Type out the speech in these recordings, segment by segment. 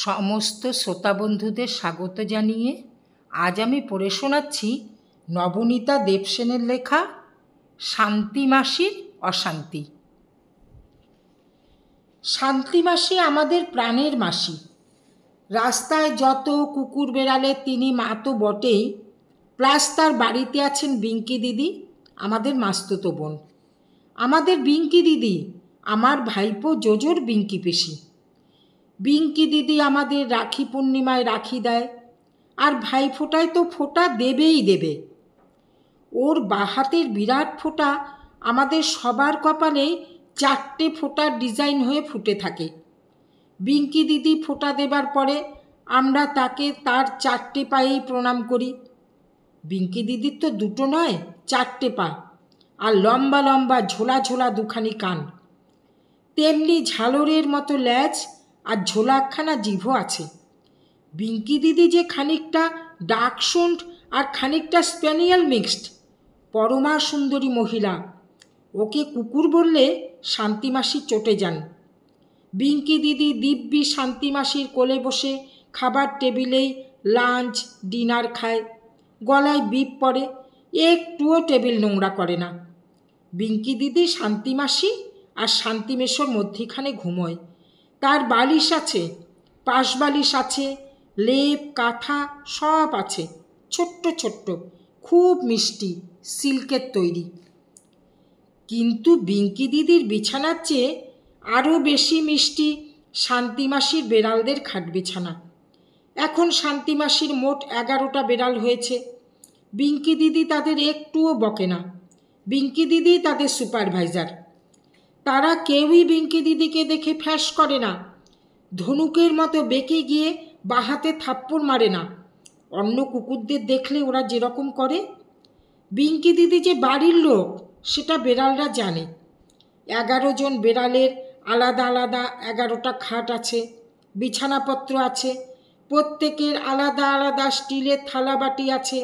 সমস্ত শ্রোতা বন্ধুদের স্বাগত জানিয়ে আজ আমি পড়ে শোনাচ্ছি নবনীতা দেবসেনের লেখা শান্তি মাসির অশান্তি। শান্তি মাসি আমাদের প্রাণের মাসি। রাস্তায় যত কুকুর বেড়ালে তিনি মা তো বটেই, প্লাস তার বাড়িতে আছেন বিঙ্কি দিদি, আমাদের মাস্তুতো বোন। আমাদের বিঙ্কি দিদি আমার ভাইপো জোজোর বিঙ্কি পিসি। বিঙ্কি দিদি আমাদের রাখি পূর্ণিমায় রাখি দেয়, আর ভাই ফোঁটায় তো ফোঁটা দেবেই দেবে। ওর বাহাতের বিরাট ফোঁটা আমাদের সবার কপালেই 4টে ফোঁটার ডিজাইন হয়ে ফুটে থাকে। বিঙ্কি দিদি ফোঁটা দেবার পরে আমরা তাকে তার 4টে পায়েই প্রণাম করি। বিঙ্কি দিদির তো 2টো নয়, 4টে পা, আর লম্বা লম্বা ঝোলা ঝোলা 2খানি কান, তেমনি ঝালরের মতো ল্যাজ আর ঝোলাখানা জিভও আছে। বিঙ্কি দিদি যে খানিকটা ডাকশুন্ড আর খানিকটা স্প্যানিয়াল মিক্সড, পরমা সুন্দরী মহিলা। ওকে কুকুর বললে শান্তিমাসি চটে যান। বিঙ্কি দিদি দিব্যি শান্তিমাসির কোলে বসে খাবার টেবিলেই লাঞ্চ ডিনার খায়, গলায় বিপ পড়ে, একটুও টেবিল নোংরা করে না। বিঙ্কি দিদি শান্তিমাসি আর শান্তিমেশোর মধ্যিখানে ঘুমোয়। তার বালিশ আছে, পাশ বালিশ আছে, লেপ কাঁথা সব আছে, ছোট্ট ছোট্ট, খুব মিষ্টি, সিল্কের তৈরি। কিন্তু বিঙ্কি দিদির বিছানার চেয়ে আরও বেশি মিষ্টি শান্তিমাসির বেড়ালদের খাট বিছানা। এখন শান্তিমাসির মোট 11টা বেড়াল হয়েছে। বিঙ্কি দিদি তাদের একটুও বকে না। বিঙ্কি দিদি তাদের সুপারভাইজার। তারা কেউই বিঙ্কি দিদিকে দেখে ফ্যাস করে না, ধনুকের মতো বেঁকে গিয়ে বাহাতে থাপ্পড় মারে না। অন্য কুকুরদের দেখলে ওরা যেরকম করে। বিঙ্কি দিদি যে বাড়ির লোক সেটা বেড়ালরা জানে। 11 জন বেড়ালের আলাদা আলাদা 11টা খাট আছে, বিছানাপত্র আছে, প্রত্যেকের আলাদা আলাদা স্টিলের থালা বাটি আছে।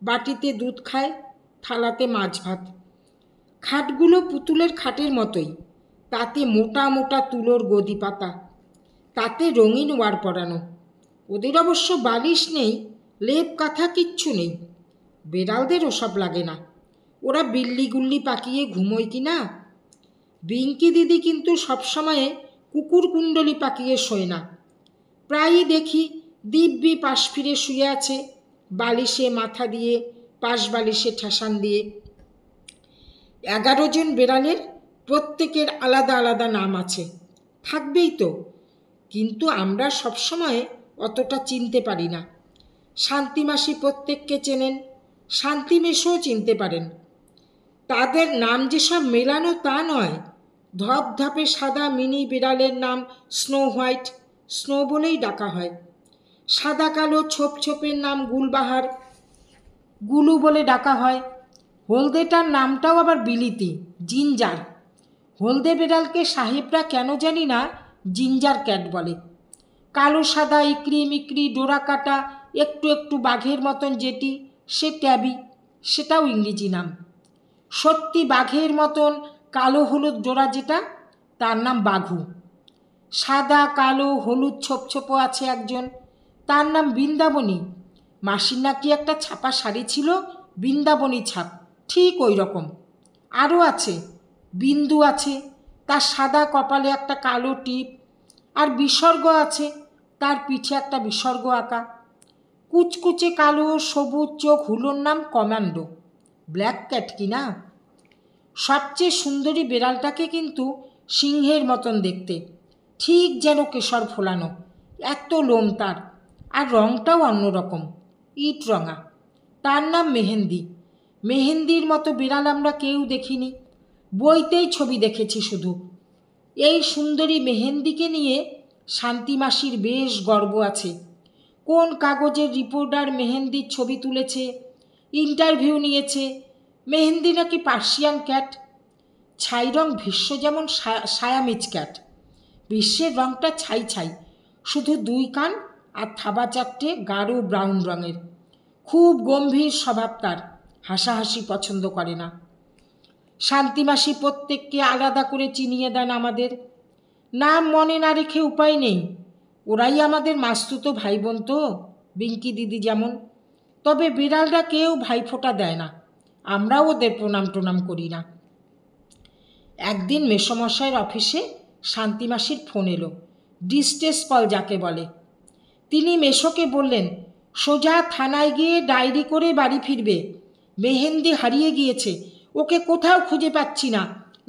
বাটিতে দুধ খায়, থালাতে মাছ ভাত। খাটগুলো পুতুলের খাটের মতোই, তাতে মোটা মোটা তুলোর গদি পাতা, তাতে রঙিন ওয়ার পরানো। ওদের অবশ্য বালিশ নেই, লেপ কাঁথা কিচ্ছু নেই। বেড়ালদের ওসব লাগে না, ওরা বিল্লি গুল্লি পাকিয়ে ঘুমোয় কি না। বিঙ্কি দিদি কিন্তু সবসময়ে কুকুর কুণ্ডলি পাকিয়ে শোয় না। প্রায়ই দেখি দিব্যি পাশ ফিরে শুয়ে আছে, বালিশে মাথা দিয়ে, পাশ বালিশে ঠাসান দিয়ে। 11 জন বেড়ালের প্রত্যেকের আলাদা আলাদা নাম আছে, থাকবেই তো, কিন্তু আমরা সবসময় অতটা চিনতে পারি না। শান্তিমাসি প্রত্যেককে চেনেন, শান্তিমেশও চিনতে পারেন। তাদের নাম যেসব মেলানো তা নয়। ধপধপে সাদা মিনি বিড়ালের নাম স্নো হোয়াইট, স্নো বলেই ডাকা হয়। সাদা কালো ছোপ ছোপের নাম গুলবাহার, গুলু বলে ডাকা হয়। হলদেটার নামটাও আবার বিলিতি, জিঞ্জার। হলদে বেড়ালকে সাহেবরা কেন জানি না জিঞ্জার ক্যাট বলে। কালো সাদা ইকরি মিকরি ডোরা কাটা একটু একটু বাঘের মতন যেটি, সে ট্যাবি, সেটাও ইংরেজি নাম। সত্যি বাঘের মতন কালো হলুদ ডোরা যেটা, তার নাম বাঘু। সাদা কালো হলুদ ছোপ ছোপ আছে একজন, তার নাম বৃন্দাবনী। মাসির নাকি একটা ছাপা শাড়ি ছিল, বৃন্দাবনী ছাপ, ঠিক ওই রকম। আরও আছে, বিন্দু আছে, তার সাদা কপালে একটা কালো টিপ, আর বিসর্গ আছে, তার পিঠে একটা বিসর্গ আঁকা। কুচকুচে কালো সবুজ চোখ হুলোর নাম কমান্ডো, ব্ল্যাক ক্যাট কি না। সবচেয়ে সুন্দরী বেড়ালটাকে কিন্তু সিংহের মতন দেখতে, ঠিক যেন কেশর ফোলানো, এত লোম তার, আর রঙটাও অন্যরকম, ইট রঙা। তার নাম মেহেন্দি। মেহেন্দির মতো বিড়াল আমরা কেউ দেখিনি, বইতেই ছবি দেখেছি শুধু। এই সুন্দরী মেহেন্দিকে নিয়ে শান্তিমাসির বেশ গর্ব আছে। কোন কাগজের রিপোর্টার মেহেন্দির ছবি তুলেছে, ইন্টারভিউ নিয়েছে। মেহেন্দি নাকি পার্সিয়ান ক্যাট। ছাই রং ভীষ্ম যেমন সায়ামিজ ক্যাট, বিশ্বের রঙটা ছাই ছাই, শুধু 2 কান আর থাবা 4টে গাঢ় ব্রাউন রঙের। খুব গম্ভীর স্বভাব তার, হাসাহাসি পছন্দ করে না। শান্তিমাসি প্রত্যেককে আলাদা করে চিনিয়ে দেন আমাদের। নাম মনে না রেখে উপায় নেই, ওরাই আমাদের মাস্তুতো ভাই বোন তো, বিঙ্কি দিদি যেমন। তবে বিড়ালরা কেউ ভাইফোঁটা দেয় না, আমরাও ওদের প্রণাম টোনাম করি না। একদিন মেসোমশাইয়ের অফিসে শান্তিমাসির ফোন এলো, ডিস্ট্রেস কল যাকে বলে। তিনি মেসোকে বললেন, সোজা থানায় গিয়ে ডায়েরি করে বাড়ি ফিরবে। মেহেন্দি হারিয়ে গিয়েছে, ওকে কোথাও খুঁজে পাচ্ছি না,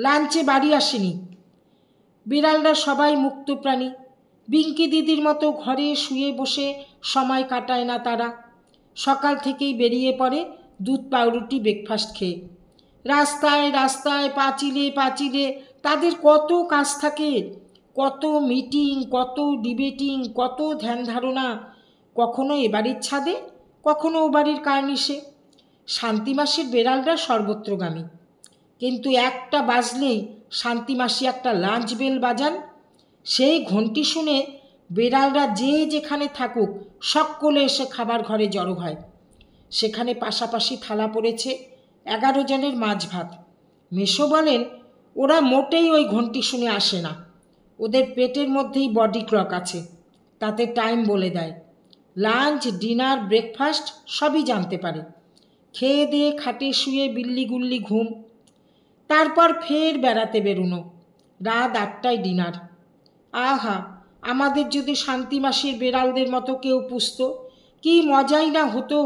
লাঞ্চে বাড়ি আসেনি। বিড়ালরা সবাই মুক্ত প্রাণী, বিঙ্কি দিদির মতো ঘরে শুয়ে বসে সময় কাটায় না তারা। সকাল থেকেই বেরিয়ে পড়ে দুধ পাউরুটি ব্রেকফাস্ট খেয়ে। রাস্তায় রাস্তায় পাঁচিলে পাঁচিলে তাদের কত কাজ থাকে, কত মিটিং, কত ডিবেটিং, কত ধ্যান ধারণা। কখনো এ বাড়ির ছাদে, কখনো ও বাড়ির কার্নিশে। শান্তিমাসির বেড়ালরা সর্বত্রগামী, কিন্তু একটা বাজলেই শান্তিমাসি একটা লাঞ্চ বেল বাজান। সেই ঘণ্টি শুনে বেড়ালরা যে যেখানে থাকুক সকলে এসে খাবার ঘরে জড়ো হয়। সেখানে পাশাপাশি থালা পড়েছে 11 জনের মাছ ভাত। মেসো বলেন, ওরা মোটেই ওই ঘণ্টি শুনে আসে না, ওদের পেটের মধ্যেই বডি ক্লক আছে, তাতে টাইম বলে দেয়। লাঞ্চ, ডিনার, ব্রেকফাস্ট সবই জানতে পারে। খেয়ে দিয়ে খাটে শুয়ে বিল্লি গুল্লি ঘুম, তারপর ফের বেড়াতে বেরোনো। রাত 8টায় ডিনার। আহা, আমাদের যদি শান্তিমাসির বেড়ালদের মতো কেউ পুষত, কি মজাই না হতো।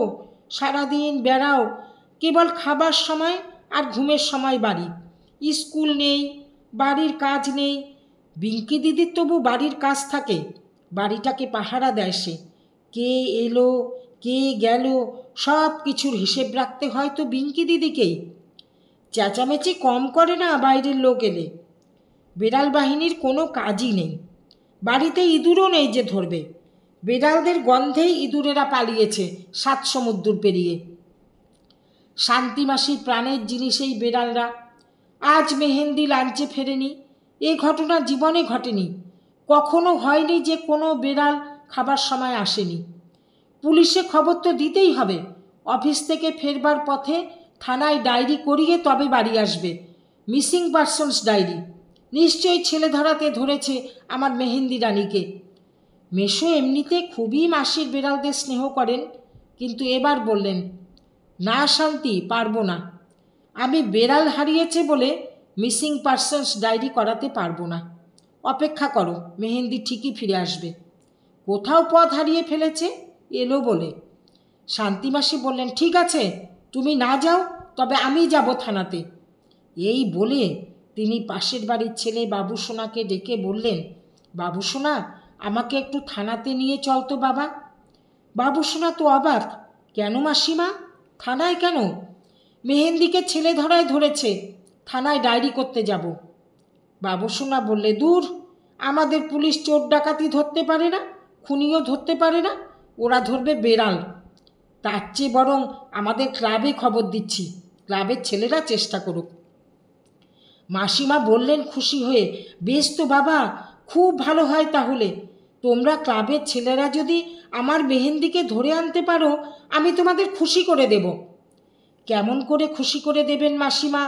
সারাদিন বেড়াও, কেবল খাবার সময় আর ঘুমের সময় বাড়ি। স্কুল নেই, বাড়ির কাজ নেই। বিঙ্কি দিদির তবু বাড়ির কাজ থাকে, বাড়িটাকে পাহারা দেয় সে। কে এলো, কে গেল, সব কিছুর হিসেব রাখতে হয় তো বিঙ্কি দিদিকেই। চেঁচামেচি কম করে না বাইরের লোক এলে। বেড়াল বাহিনীর কোনো কাজই নেই, বাড়িতে ইঁদুরও নেই যে ধরবে। বেড়ালদের গন্ধেই ইঁদুরেরা পালিয়েছে 7 সমুদ্র পেরিয়ে। শান্তিমাসির প্রাণের জিনিস এই বেড়ালরা। আজ মেহেন্দি লাঞ্চে ফেরেনি, এ ঘটনা জীবনে ঘটেনি। কখনো হয়নি যে কোনো বেড়াল খাবার সময় আসেনি। পুলিশে খবর তো দিতেই হবে। অফিস থেকে ফেরবার পথে থানায় ডায়েরি করিয়ে তবে বাড়ি আসবে, মিসিং পারসনস ডায়েরি। নিশ্চয়ই ছেলে ধরাতে ধরেছে আমার মেহেন্দি রানীকে। মেসো এমনিতে খুবই মাসির বেড়ালদের স্নেহ করেন, কিন্তু এবার বললেন, না শান্তি, পারবো না। আমি বেড়াল হারিয়েছে বলে মিসিং পারসনস ডায়েরি করাতে পারবো না। অপেক্ষা করো, মেহেন্দি ঠিকই ফিরে আসবে। কোথাও পথ হারিয়ে ফেলেছে, এলো বলে। শান্তিমাসি বললেন, ঠিক আছে, তুমি না যাও, তবে আমি যাব থানাতে। এই বলে তিনি পাশের বাড়ির ছেলে বাবুসোনাকে ডেকে বললেন, বাবুসোনা, আমাকে একটু থানাতে নিয়ে চল তো বাবা। বাবুসোনা তো অবাক, কেন মাসিমা, থানায় কেন? মেহেন্দিকে ছেলে ধরায় ধরেছে, থানায় ডায়েরি করতে যাব। বাবুসোনা বললে, দূর, আমাদের পুলিশ চোর ডাকাতি ধরতে পারে না, খুনিও ধরতে পারে না, ওরা ধরবে বেড়াল। তার চেয়ে বরং আমাদের ক্লাবে খবর দিচ্ছি, ক্লাবের ছেলেরা চেষ্টা করুক। মাসিমা বললেন খুশি হয়ে, বেশ তো বাবা, খুব ভালো হয় তাহলে। তোমরা ক্লাবের ছেলেরা যদি আমার মেহেন্দিকে ধরে আনতে পারো, আমি তোমাদের খুশি করে দেব। কেমন করে খুশি করে দেবেন মাসিমা?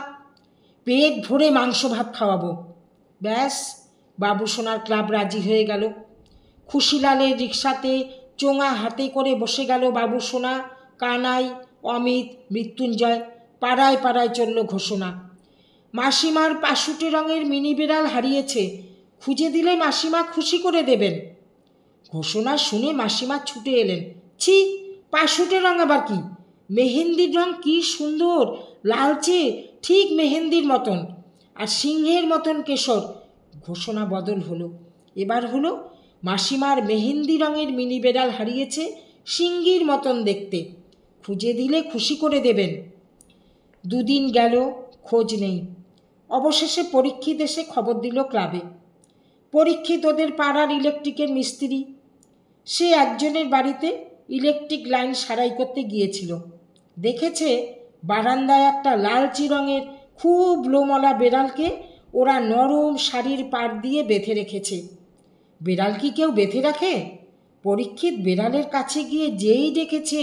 পেট ভরে মাংস ভাত খাওয়াবো। ব্যাস, বাবুসোনার ক্লাব রাজি হয়ে গেল। খুশিলালের রিক্সাতে চোঙা হাতে করে বসে গেল বাবুসোনা, কানাই, অমিত, মৃত্যুঞ্জয়। পাড়ায় পাড়ায় চলল ঘোষণা, মাসিমার পাশুটে রঙের মিনি বিড়াল হারিয়েছে, খুঁজে দিলে মাসিমা খুশি করে দেবেন। ঘোষণা শুনে মাসিমা ছুটে এলেন। ছি, পাশুটে রঙ আবার কি? মেহেন্দির রঙ কি সুন্দর, লালচে, ঠিক মেহেন্দির মতন, আর সিংহের মতন কেশর। ঘোষণা বদল হলো, এবার হলো, মাসিমার মেহেন্দি রঙের মিনি বিড়াল হারিয়েছে, সিংহীর মতন দেখতে, খুঁজে দিলে খুশি করে দেবেন। 2 দিন গেল, খোঁজ নেই। অবশেষে পরীক্ষিত এসে খবর দিল ক্লাবে। পরীক্ষিত ওদের পাড়ার ইলেকট্রিকের মিস্ত্রি। সে একজনের বাড়িতে ইলেকট্রিক লাইন সারাই করতে গিয়েছিল। দেখেছে বারান্দায় একটা লালচি রঙের খুব লোমলা বেড়ালকে ওরা নরম শাড়ির পাড় দিয়ে বেঁধে রেখেছে। বেড়াল কি কেউ বেঁধে রাখে? পরীক্ষিত বেড়ালের কাছে গিয়ে যেই দেখেছে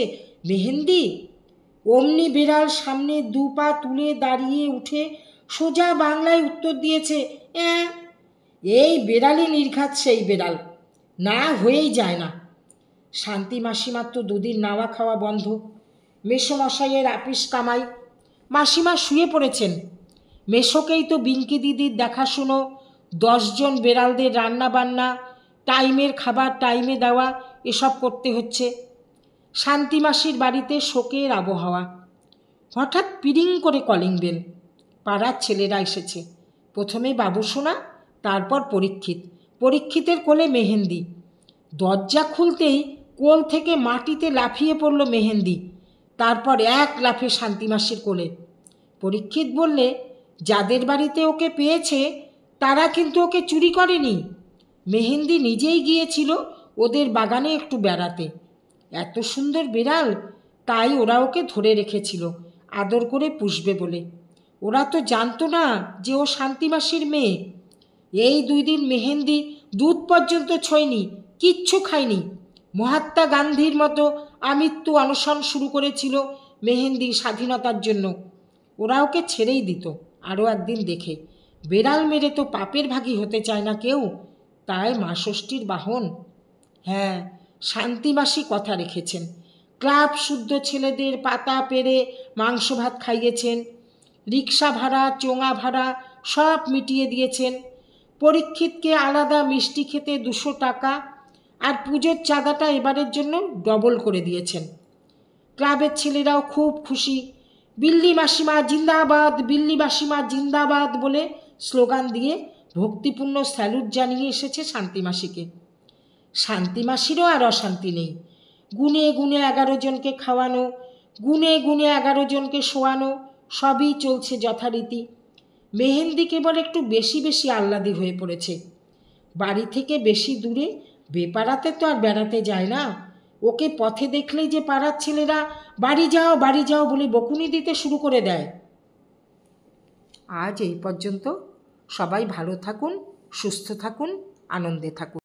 মেহেন্দি, অমনি বেড়াল সামনে 2 পা তুলে দাঁড়িয়ে উঠে সোজা বাংলায় উত্তর দিয়েছে, এই বেড়ালই নির্ঘাত সেই বেড়াল। না হয়েই যায় না। শান্তি মাসিমার তো দুদিন নাওয়া খাওয়া বন্ধ। মেসোমশাইয়ের আপিস কামাই। মাসিমা শুয়ে পড়েছেন। মেসোকেই তো বিঙ্কি দিদির দেখাশুনো, 10 জন বেড়ালদের রান্না বান্না, টাইমের খাবার টাইমে দেওয়া, এসব করতে হচ্ছে। শান্তি মাসির বাড়িতে শোকের আবহাওয়া। হঠাৎ পিরিং করে কলিং বেল। পাড়ার ছেলেরা এসেছে। প্রথমে বাবুসোনা, তারপর পরীক্ষিত। পরীক্ষিতের কোলে মেহেন্দি। দরজা খুলতেই কোল থেকে মাটিতে লাফিয়ে পড়ল মেহেন্দি। তারপর এক লাফে শান্তিমাসির কোলে। পরীক্ষিত বললে, যাদের বাড়িতে ওকে পেয়েছে তারা কিন্তু ওকে চুরি করেনি। মেহেন্দি নিজেই গিয়েছিল ওদের বাগানে একটু বেড়াতে। এত সুন্দর বিড়াল, তাই ওরা ওকে ধরে রেখেছিল আদর করে পুষবে বলে। ওরা তো জানতো না যে ও শান্তিমাসির মেয়ে। এই 2 দিন মেহেন্দি দুধ পর্যন্ত ছোঁয়নি, কিচ্ছু খায়নি। মহাত্মা গান্ধীর মতো আমৃত্যু অনশন শুরু করেছিল মেহেন্দি স্বাধীনতার জন্য। ওরা ওকে ছেড়েই দিত আরও একদিন দেখে। বেড়াল মেরে তো পাপের ভাগী হতে চায় না কেউ, তাই মা ষষ্ঠীর বাহন। হ্যাঁ, শান্তিমাসি কথা রেখেছেন। ক্লাব শুদ্ধ ছেলেদের পাতা পেরে মাংস ভাত খাইয়েছেন। রিক্সা ভাড়া, চোঙা ভাড়া সব মিটিয়ে দিয়েছেন। পরীক্ষিতকে আলাদা মিষ্টি খেতে 200 টাকা, আর পুজোর চাঁদাটা এবারের জন্য ডবল করে দিয়েছেন। ক্লাবের ছেলেরাও খুব খুশি। বিল্লি মাসিমা জিন্দাবাদ, বিল্লি মাসিমা জিন্দাবাদ বলে স্লোগান দিয়ে ভক্তিপূর্ণ স্যালুট জানিয়ে এসেছে শান্তিমাসিকে। শান্তিমাসিরও আর অশান্তি নেই। গুনে গুনে 11 জনকে খাওয়ানো, গুনে গুনে 11 জনকে শোয়ানো, সবই চলছে যথারীতি। মেহেন্দি কেবল একটু বেশি বেশি আহ্লাদি হয়ে পড়েছে। বাড়ি থেকে বেশি দূরে বেপাড়াতে তো আর বেড়াতে যায় না। ওকে পথে দেখলেই যে পাড়ার ছেলেরা বাড়ি যাও বাড়ি যাও বলে বকুনি দিতে শুরু করে দেয়। আজ এই পর্যন্ত। সবাই ভালো থাকুন, সুস্থ থাকুন, আনন্দে থাকুন।